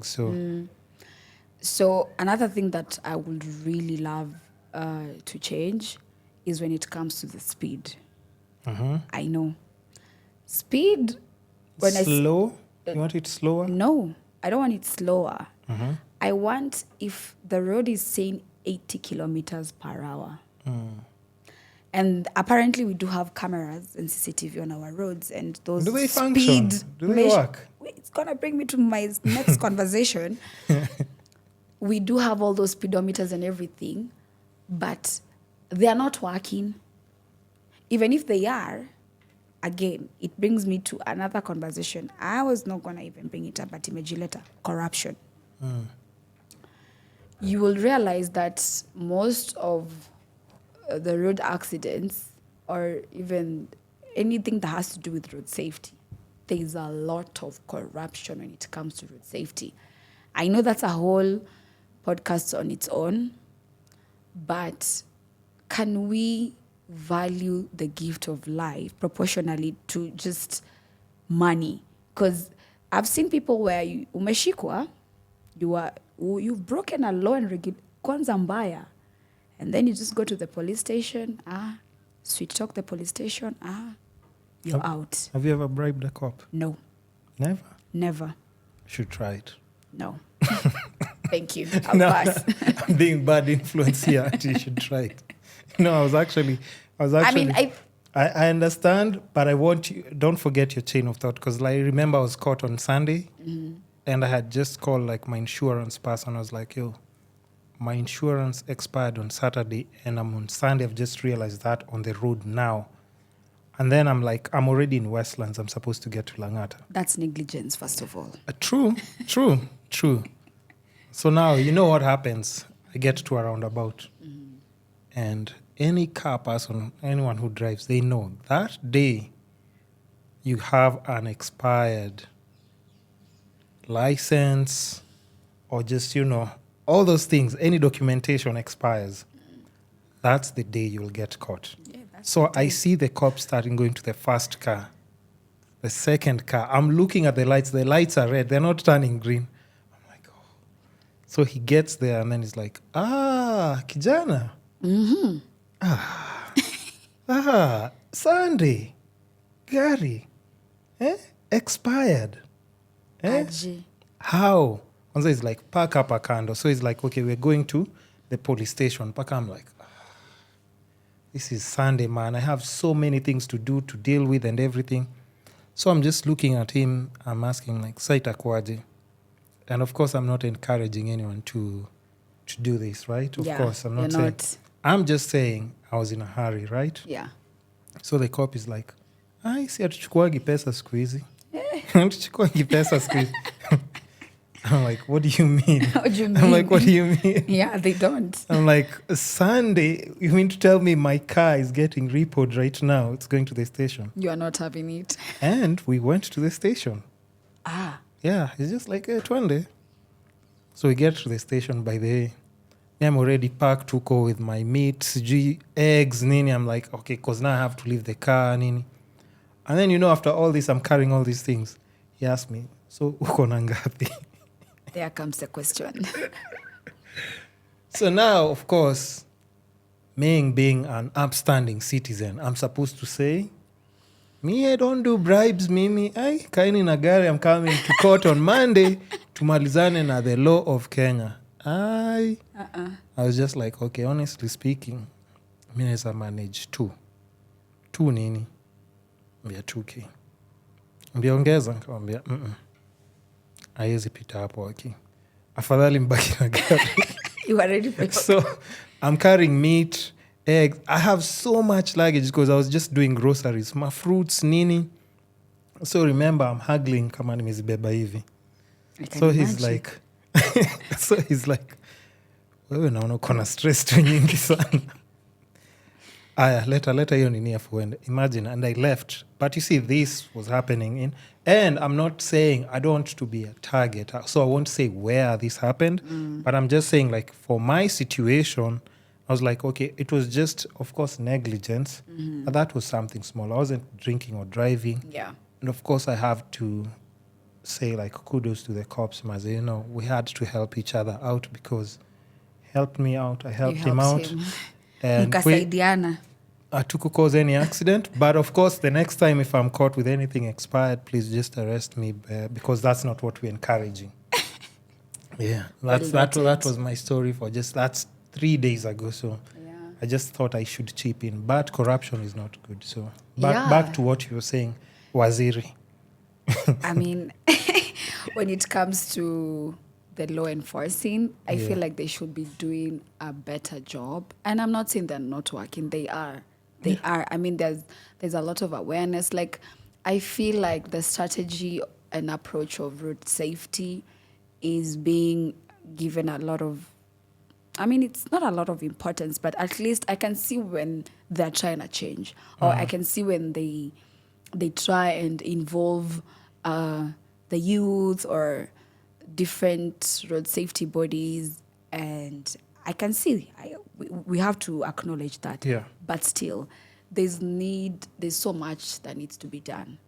So another thing that I would really love to change is when it comes to the speed. I know. Speed, when Slow? You want it slower? No, I don't want it slower. I want, if the road is saying 80 kilometers per hour, and apparently we do have cameras and CCTV on our roads, and those Do they function? Do they work? It's going to bring me to my next conversation. We do have all those speedometers and everything, but they are not working. Even if they are, again, it brings me to another conversation. I was not going to even bring it up, but imagine corruption. You will realize that most of the road accidents, or even anything that has to do with road safety, there is a lot of corruption when it comes to road safety. I know that's a whole podcast on its own, but can we value the gift of life proportionally to just money? Because I've seen people where umeshikwa, you've broken a law and kwanza mbaya, and then you just go to the police station, sweet talk the police station, you're out. Have you ever bribed a cop? No. Never? Should try it. No. Thank you. I'll pass. I'm being bad influence here. You should try it. No, I was actually. I understand, but I want you. Don't forget your chain of thought, because I remember I was caught on Sunday, and I had just called like my insurance person. I was like, "Yo, my insurance expired on Saturday, and I'm on Sunday. I've just realized that on the road now." And then I'm like, I'm already in Westlands. I'm supposed to get to Langata. That's negligence, first of all. True. So now, you know what happens? I get to a roundabout. And any car person, anyone who drives, they know that day you have an expired license or just, all those things, any documentation expires. That's the day you'll get caught. Yeah, so I see the cops starting going to the first car, the second car. I'm looking at the lights. The lights are red. They're not turning green. I'm like, oh. So he gets there and then he's like, kijana. Sunday. Gary. Expired. How? And so he's like, park up a kando. So he's like, okay, we're going to the police station. I'm like, this is Sunday, man. I have so many things to do, to deal with and everything. So I'm just looking at him. I'm asking, like, saita kwaje? And of course, I'm not encouraging anyone to do this, right? Of course, I'm not saying. I'm just saying I was in a hurry, right? Yeah. So the cop is like, si hatuchukuagi pesa siku hizi. Hatuchukuagi pesa siku hizi. I'm like, what do you mean? What do you mean? I'm like, what do you mean? Yeah, they don't. I'm like, Sunday, you mean to tell me my car is getting repoed right now? It's going to the station. You are not having it. And we went to the station. Yeah, it's just like, Twende. So we get to the station. By the way, I'm already packed to go with my meat, eggs, nini. I'm like, okay, because now I have to leave the car, nini. And then, after all this, I'm carrying all these things. He asked me, so uko na ngapi? There comes the question. So now, of course, me being an upstanding citizen, I'm supposed to say, me, I don't do bribes, mimi. Kaini nagari, I'm coming to court on Monday to malizane na the law of Kenya. I was just like, okay, honestly speaking, mi naweza manage two nini? Mbia 2K. Mbiongeza, nikamwambia, haiwezi pita hapo aki. Afadhali mbaki na gari. You are ready for So I'm carrying meat, eggs. I have so much luggage because I was just doing groceries. My fruits, nini. So remember, I'm haggling kama nimezibeba hivi. So he's like, wewe naona uko na stress tu nyingi sana. Aya, leta hiyo nini afuende. Imagine, and I left. But you see, this was happening and I'm not saying I don't want to be a target. So I won't say where this happened. But I'm just saying, like, for my situation, I was like, okay, it was just, of course, negligence. But that was something small. I wasn't drinking or driving. Yeah. And of course, I have to say like kudos to the cops, Maze. You know, we had to help each other out because helped me out, I helped him out. And we Mkasaidiana. to cause any accident. But of course, the next time if I'm caught with anything expired, please just arrest me because that's not what we're encouraging. Yeah, that was my story for that's 3 days ago. So I just thought I should chip in. But corruption is not good. So back to what you were saying, Waziri. I mean, when it comes to the law enforcing, I feel like they should be doing a better job. And I'm not saying they're not working. They are. They are. I mean, there's a lot of awareness. Like, I feel like the strategy and approach of road safety is being given a lot of, I mean, it's not a lot of importance, but at least I can see when they're trying to change. Or I can see when they try and involve the youth or different road safety bodies, and I can see we have to acknowledge that. Yeah. But still, there's so much that needs to be done,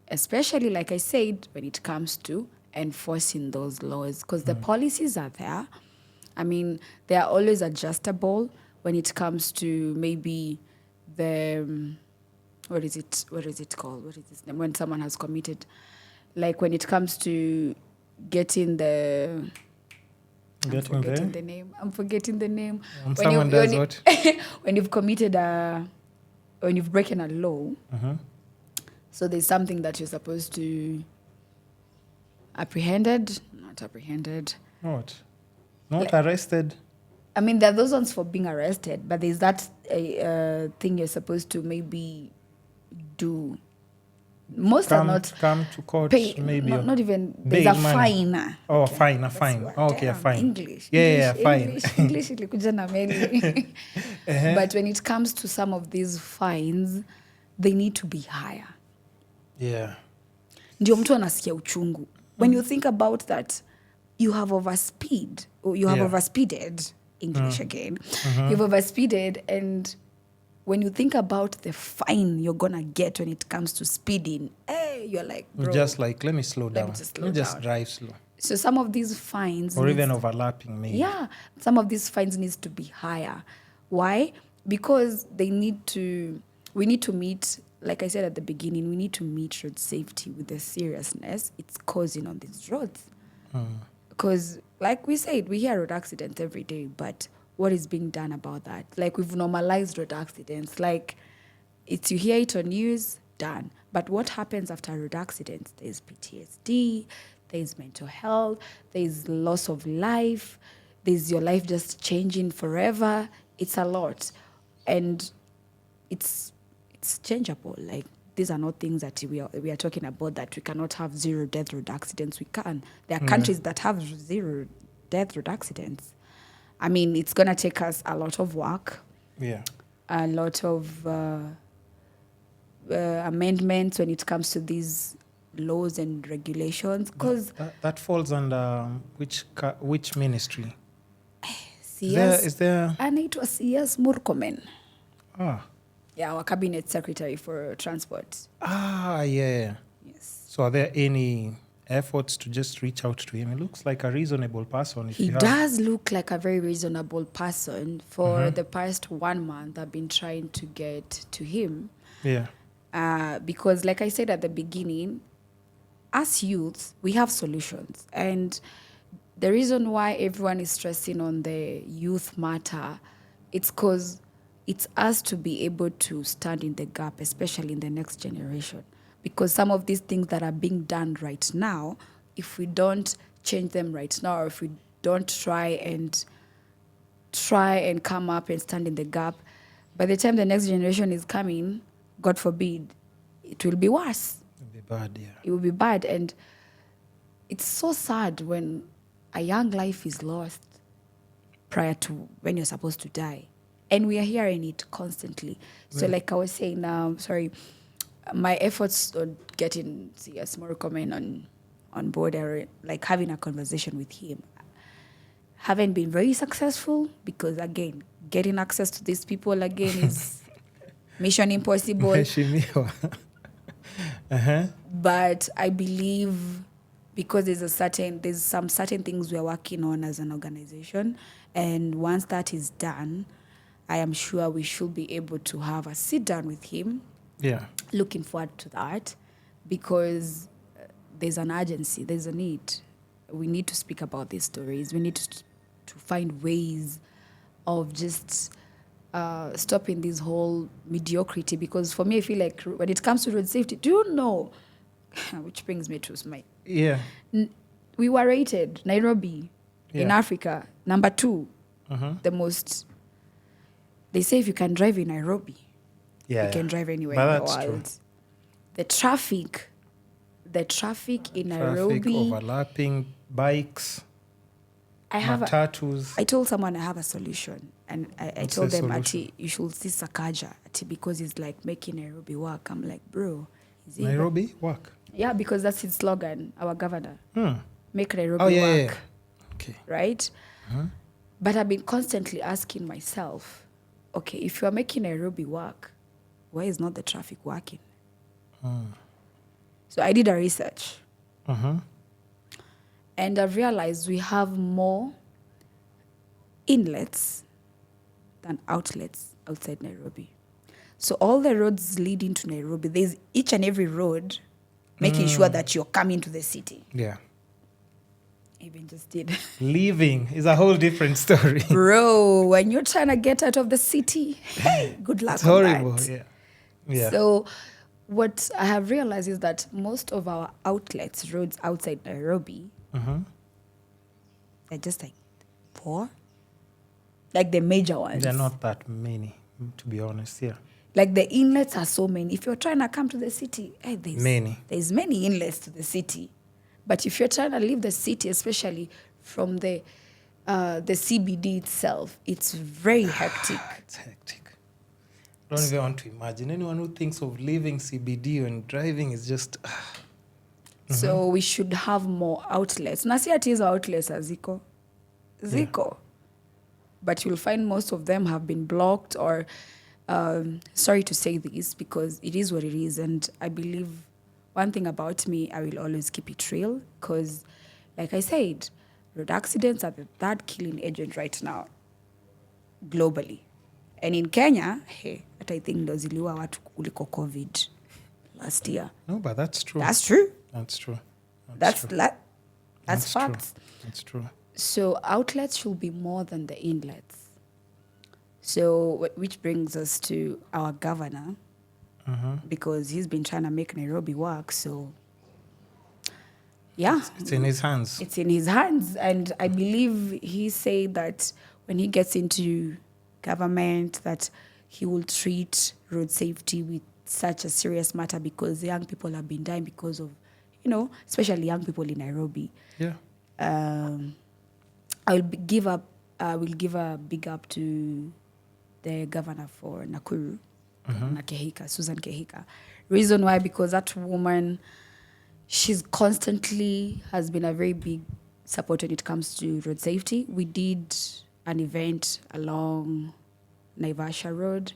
especially like I said, when it comes to enforcing those laws, because the policies are there. I mean, they are always adjustable when it comes to maybe the what is it called? What is this name? When someone has committed, like when it comes to getting the I'm forgetting the name. When someone does what? When you've committed when you've broken a law, so there's something that you're supposed to not apprehended. What? Not arrested? I mean, there are those ones for being arrested, but there's that thing you're supposed to maybe do. Most are not come to court. Pay, maybe not even. There's a fine. Oh, a fine. Okay, a fine. English. Yeah, fine. English ilikuja na meli. But when it comes to some of these fines, they need to be higher. Yeah. Ndio mtu anasikia uchungu. When you think about that, you have overspeeded English again. You've overspeeded, and when you think about the fine you're gonna get when it comes to speeding, you're like, bro, just like, let me slow down. Let me just drive slow. So some of these fines, or even overlapping, maybe. Yeah, some of these fines needs to be higher. Why? Because we need to meet, like I said at the beginning, we need to meet road safety with the seriousness it's causing on these roads. Because, like we said, we hear road accidents every day, but what is being done about that? Like, we've normalized road accidents. Like, you hear it on news, done. But what happens after road accidents? There's PTSD, there's mental health, there's loss of life, there's your life just changing forever. It's a lot. And it's changeable. Like, these are not things that we are talking about, that we cannot have zero death road accidents. We can. There are countries that have zero death road accidents. I mean, it's going to take us a lot of work. Yeah. A lot of amendments when it comes to these laws and regulations. Because that falls under which ministry? CS. Is there? And it was CS Murkomen. Ah. Yeah, our cabinet secretary for transport. Ah, yeah. Yes. So are there any efforts to just reach out to him? He looks like a reasonable person. He does look like a very reasonable person. For the past 1 month, I've been trying to get to him. Yeah. Because like I said at the beginning, as youths, we have solutions. And the reason why everyone is stressing on the youth matter, it's because it's us to be able to stand in the gap, especially in the next generation. Because some of these things that are being done right now, if we don't change them right now, or if we don't try and come up and stand in the gap, by the time the next generation is coming, God forbid, it will be worse. It will be bad, yeah. It will be bad. And it's so sad when a young life is lost prior to when you're supposed to die. And we are hearing it constantly. So like I was saying, my efforts on getting CS Murkomen on board, or like having a conversation with him, haven't been very successful, because again, getting access to these people again is mission impossible. But I believe because there's some certain things we are working on as an organization, and once that is done, I am sure we should be able to have a sit down with him. Yeah. Looking forward to that, because there's an urgency, there's a need. We need to speak about these stories. We need to find ways of just stopping this whole mediocrity, because for me, I feel like when it comes to road safety, do you know, which brings me to my... Yeah. We were rated, Nairobi, in Africa, number 2, the most... They say if you can drive in Nairobi, you can drive anywhere in the world. True. The traffic in Nairobi... overlapping, bikes, matatus. I told someone I have a solution. And I told them, Ati, you should see Sakaja, Ati, because it's like making Nairobi work. I'm like, bro. Nairobi work? Yeah, because that's his slogan, our governor. Make Nairobi work. Yeah. Okay. Right? But I've been constantly asking myself, okay, if you are making Nairobi work, why is not the traffic working? So I did a research. And I've realized we have more inlets than outlets outside Nairobi. So all the roads leading to Nairobi, there's each and every road making sure that you're coming to the city. Yeah. Even just did. Leaving is a whole different story. Bro, when you're trying to get out of the city, hey, good luck. It's horrible, that. Yeah. So what I have realized is that most of our outlets, roads outside Nairobi, they're just like 4. Like the major ones. They're not that many, to be honest, yeah. Like the inlets are so many. If you're trying to come to the city, there's many inlets to the city. But if you're trying to leave the city, especially from the CBD itself, it's very hectic. It's hectic. I don't even want to imagine. Anyone who thinks of leaving CBD and driving is just... So we should have more outlets. Na si ati hizo outlets are ziko. Yeah. But you'll find most of them have been blocked or... sorry to say this, because it is what it is. And I believe one thing about me, I will always keep it real. Because, like I said, road accidents are the third killing agent right now, globally. And in Kenya, I think ndo ziliua watu kuliko COVID last year. No, but that's true. That's true. That's true. That's true. That's facts. True. That's true. So outlets should be more than the inlets. So, which brings us to our governor, because he's been trying to make Nairobi work. So, yeah. It's in his hands. It's in his hands. And I believe he said that when he gets into government, that he will treat road safety with such a serious matter, because young people have been dying because of, especially young people in Nairobi. Yeah. I will give a big up to the governor for Nakuru, Kehika, Susan Kehika. Reason why, because that woman, she's constantly has been a very big support when it comes to road safety. We did an event along Naivasha Road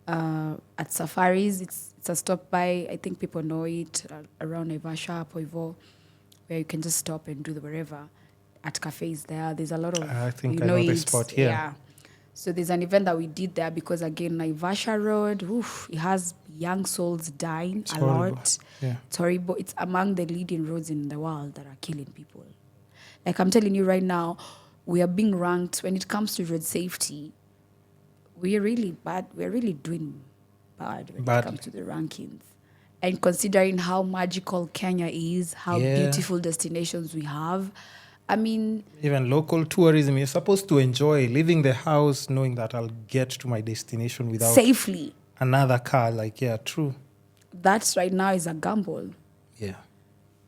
at Safaris. It's a stop by, I think people know it, around Naivasha, Poivo, where you can just stop and do the whatever. At cafes there, there's a lot of... I think I know the spot here. Yeah. So there's an event that we did there because, again, Naivasha Road, it has young souls dying it's a horrible. lot. Yeah. It's horrible. It's among the leading roads in the world that are killing people. Like I'm telling you right now, we are being ranked when it comes to road safety. We are really bad. We're really doing bad when it comes to the rankings. And considering how magical Kenya is, how beautiful destinations we have, I mean... Even local tourism, you're supposed to enjoy leaving the house knowing that I'll get to my destination without... Safely. Another car, true. That right now is a gamble. Yeah.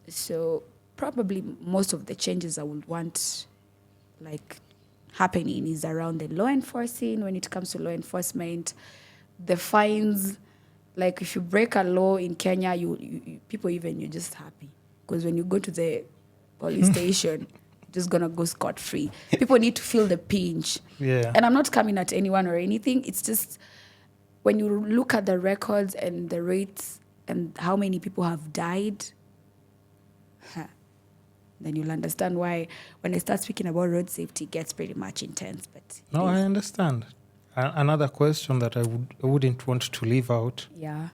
So probably most of the changes I would want, happening is around the law enforcing. When it comes to law enforcement, the fines, if you break a law in Kenya, you're just happy. Because when you go to the police station... just gonna go scot-free. People need to feel the pinch. Yeah. And I'm not coming at anyone or anything. It's just when you look at the records and the rates and how many people have died, Then you'll understand why when I start speaking about road safety, it gets pretty much intense. But No, I understand. Another question that I wouldn't want to leave out. yeah.